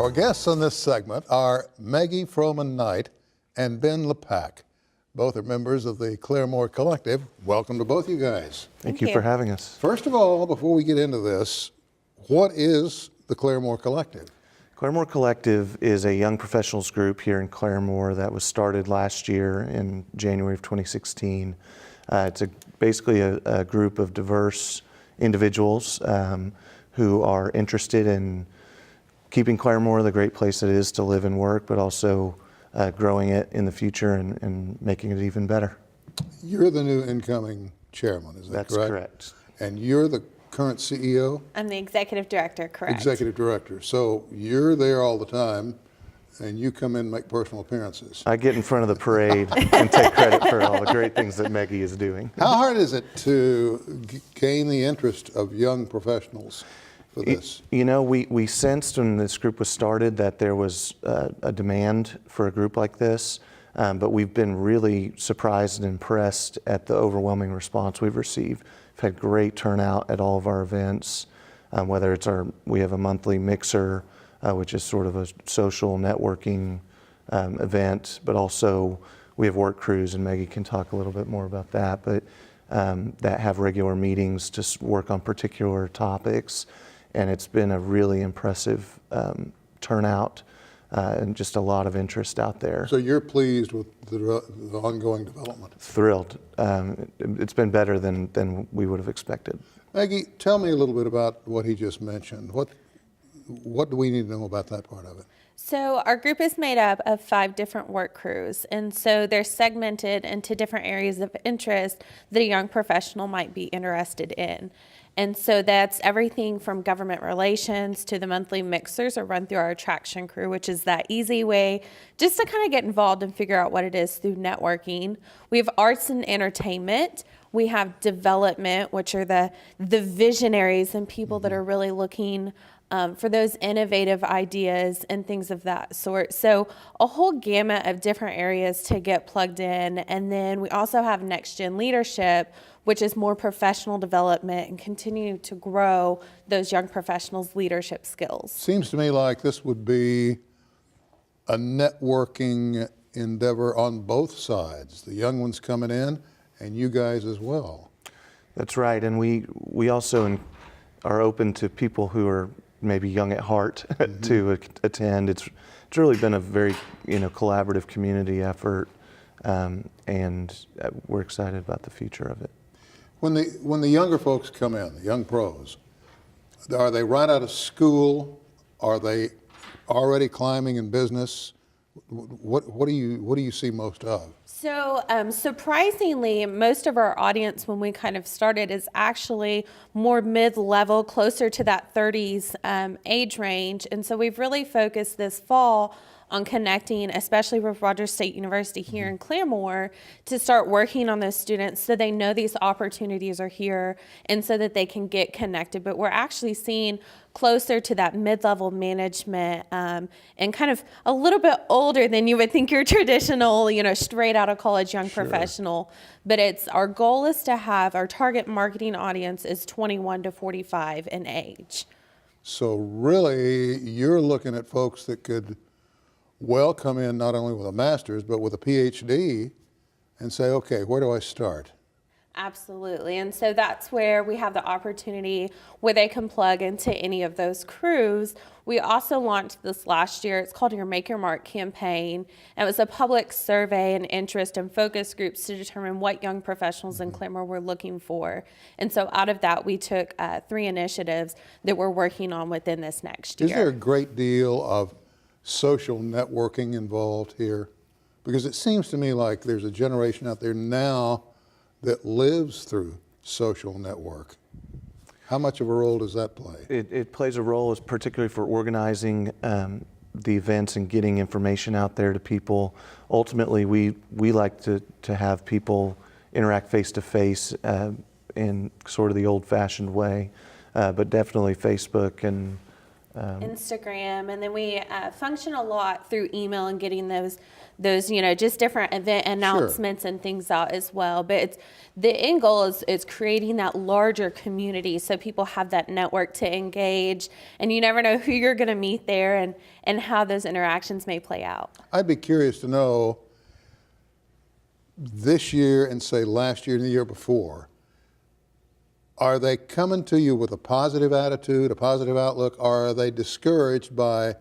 Our guests on this segment are Meggie Froman-Knight and Ben Lepak. Both are members of the Claremore Collective. Welcome to both you guys. Thank you for having us. First of all, before we get into this, what is the Claremore Collective? Claremore Collective is a young professionals group here in Claremore that was started last year in January of 2016. It's basically a group of diverse individuals who are interested in keeping Claremore the great place it is to live and work, but also growing it in the future and making it even better. You're the new incoming chairman, is that correct? That's correct. And you're the current CEO? I'm the executive director, correct. Executive director. So you're there all the time, and you come in and make personal appearances. I get in front of the parade and take credit for all the great things that Meggie is doing. How hard is it to gain the interest of young professionals for this? You know, we sensed when this group was started that there was a demand for a group like this, but we've been really surprised and impressed at the overwhelming response we've received. We've had great turnout at all of our events, whether it's we have a monthly mixer, which is sort of a social networking event, but also we have work crews, and Meggie can talk a little bit more about that, but that have regular meetings to work on particular topics. And it's been a really impressive turnout and just a lot of interest out there. So you're pleased with the ongoing development? Thrilled. It's been better than we would have expected. Meggie, tell me a little bit about what he just mentioned. What do we need to know about that part of it? So our group is made up of 5 different work crews, and so they're segmented into different areas of interest that a young professional might be interested in. And so that's everything from government relations to the monthly mixers are run through our attraction crew, which is that easy way just to kind of get involved and figure out what it is through networking. We have arts and entertainment. We have development, which are the visionaries and people that are really looking for those innovative ideas and things of that sort. So a whole gamut of different areas to get plugged in. And then we also have Next Gen Leadership, which is more professional development and continue to grow those young professionals' leadership skills. Seems to me like this would be a networking endeavor on both sides. The young ones coming in and you guys as well. That's right, and we also are open to people who are maybe young at heart to attend. It's really been a very collaborative community effort, and we're excited about the future of it. When the younger folks come in, the young pros, are they right out of school? Are they already climbing in business? What do you see most of? So surprisingly, most of our audience when we kind of started is actually more mid-level, closer to that 30s age range. And so we've really focused this fall on connecting, especially with Rogers State University here in Claremore, to start working on those students so they know these opportunities are here and so that they can get connected. But we're actually seeing closer to that mid-level management and kind of a little bit older than you would think your traditional, straight out of college young professional. But our goal is to have our target marketing audience is 21 to 45 in age. So really, you're looking at folks that could come in not only with a master's, but with a PhD and say, okay, where do I start? Absolutely. And so that's where we have the opportunity where they can plug into any of those crews. We also launched this last year. It's called your Make Your Mark campaign. It was a public survey and interest and focus groups to determine what young professionals in Claremore were looking for. And so out of that, we took 3 initiatives that we're working on within this next year. Is there a great deal of social networking involved here? Because it seems to me like there's a generation out there now that lives through social network. How much of a role does that play? It plays a role, particularly for organizing the events and getting information out there to people. Ultimately, we like to have people interact face-to-face in sort of the old-fashioned way, but definitely Facebook and Instagram, and then we function a lot through email and getting those just different event announcements and things out as well. But the end goal is creating that larger community so people have that network to engage, and you never know who you're going to meet there and how those interactions may play out. I'd be curious to know this year and say last year and the year before, are they coming to you with a positive attitude, a positive outlook, or are they discouraged by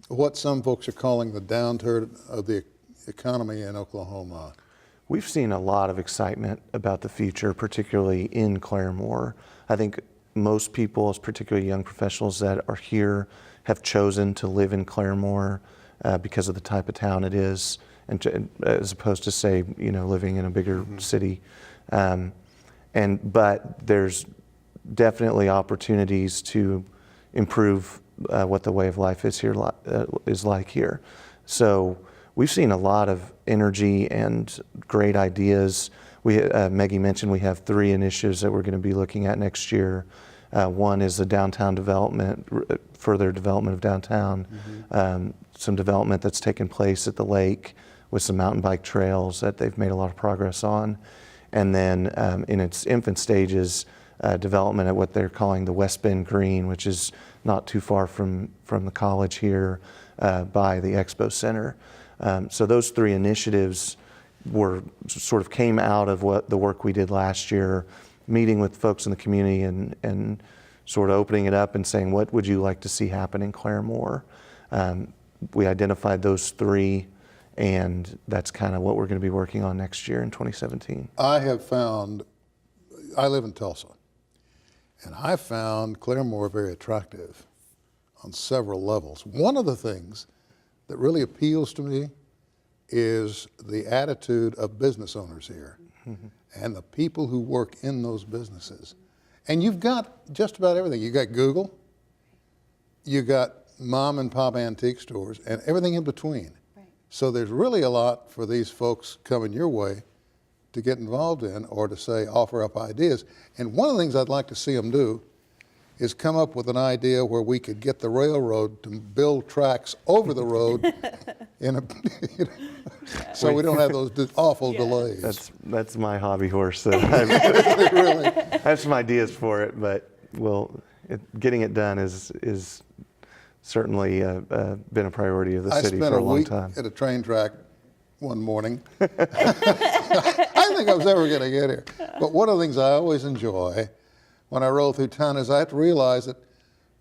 what some folks are calling the downturn of the economy in Oklahoma? We've seen a lot of excitement about the future, particularly in Claremore. I think most people, particularly young professionals that are here, have chosen to live in Claremore because of the type of town it is, and as opposed to, say, living in a bigger city. But there's definitely opportunities to improve what the way of life is here is like here. So we've seen a lot of energy and great ideas. Meggie mentioned we have 3 initiatives that we're going to be looking at next year. One is the downtown development, further development of downtown, some development that's taken place at the lake with some mountain bike trails that they've made a lot of progress on. And then in its infant stages, development at what they're calling the West Bend Green, which is not too far from the college here by the Expo Center. So those 3 initiatives came out of the work we did last year, meeting with folks in the community and sort of opening it up and saying, what would you like to see happen in Claremore? We identified those 3, and that's kind of what we're going to be working on next year in 2017. I live in Tulsa, and I found Claremore very attractive on several levels. One of the things that really appeals to me is the attitude of business owners here and the people who work in those businesses. And you've got just about everything. You got Google, you got mom and pop antique stores, and everything in between. Right. So there's really a lot for these folks coming your way to get involved in, or to say, offer up ideas. And one of the things I'd like to see them do is come up with an idea where we could get the railroad to build tracks over the road so we don't have those awful delays. That's my hobby horse. So Really? I have some ideas for it, but getting it done is certainly been a priority of the city for a long time. I spent a week at a train track one morning. I didn't think I was ever going to get here. But one of the things I always enjoy when I roll through town is I have to realize that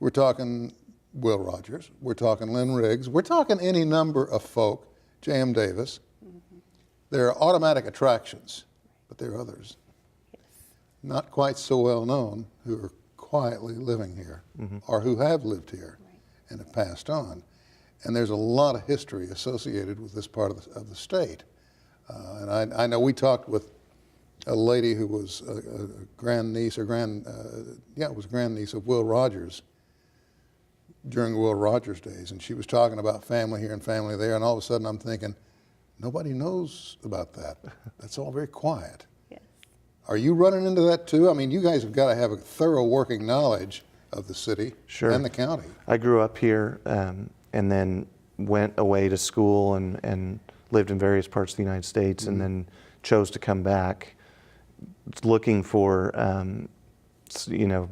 we're talking Will Rogers, we're talking Lynn Riggs, we're talking any number of folk, J.M. Davis. There are automatic attractions, but there are others, not quite so well known, who are quietly living here or who have lived here and have passed on. And there's a lot of history associated with this part of the state. And I know we talked with a lady who was a grandniece of Will Rogers during Will Rogers days, and she was talking about family here and family there, and all of a sudden I'm thinking, nobody knows about that. That's all very quiet. Yes. Are you running into that too? I mean, you guys have got to have a thorough working knowledge of the city and the county. I grew up here and then went away to school and lived in various parts of the United States, and then chose to come back looking for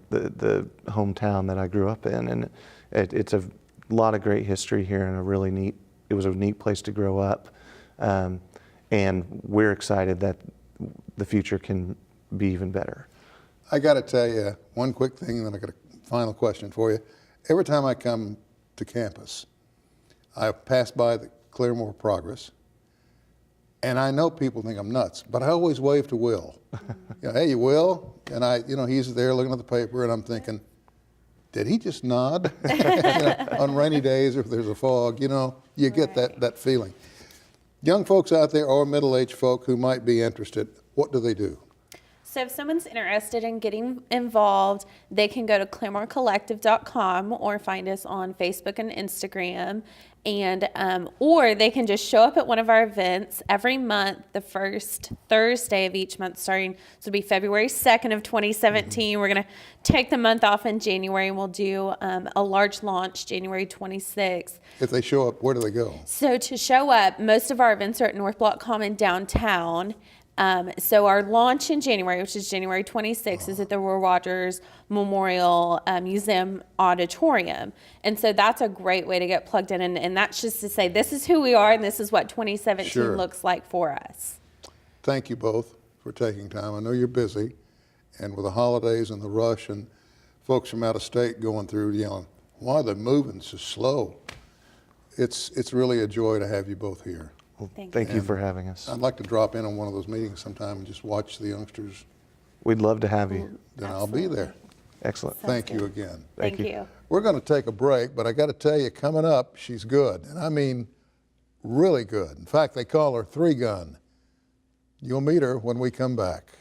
the hometown that I grew up in, and it's a lot of great history here, and it was a neat place to grow up, and we're excited that the future can be even better. I got to tell you one quick thing, and then I got a final question for you. Every time I come to campus, I pass by the Claremore Progress, and I know people think I'm nuts, but I always wave to Will. Hey, Will, and he's there looking at the paper, and I'm thinking, did he just nod? On rainy days, or if there's a fog, you get that feeling. Young folks out there, or middle-aged folk who might be interested, what do they do? So if someone's interested in getting involved, they can go to ClaremoreCollective.com or find us on Facebook and Instagram. And or they can just show up at one of our events every month, the first Thursday of each month starting. So it'll be February 2nd of 2017. We're going to take the month off in January, and we'll do a large launch January 26th. If they show up, where do they go? So to show up, most of our events are at North Block Common downtown. So our launch in January, which is January 26th, is at the Roy Rogers Memorial Museum Auditorium. And so that's a great way to get plugged in. And that's just to say, this is who we are, and this is what 2017 Sure. looks like for us. Thank you both for taking time. I know you're busy, and with the holidays and the rush and folks from out of state going through yelling, why are they moving so slow? It's really a joy to have you both here. Thank you for having us. I'd like to drop in on one of those meetings sometime and just watch the youngsters. We'd love to have you. Then I'll be there. Excellent. Thank you again. Thank you. We're going to take a break, but I got to tell you, coming up, she's good. And I mean, really good. In fact, they call her 3-gun. You'll meet her when we come back.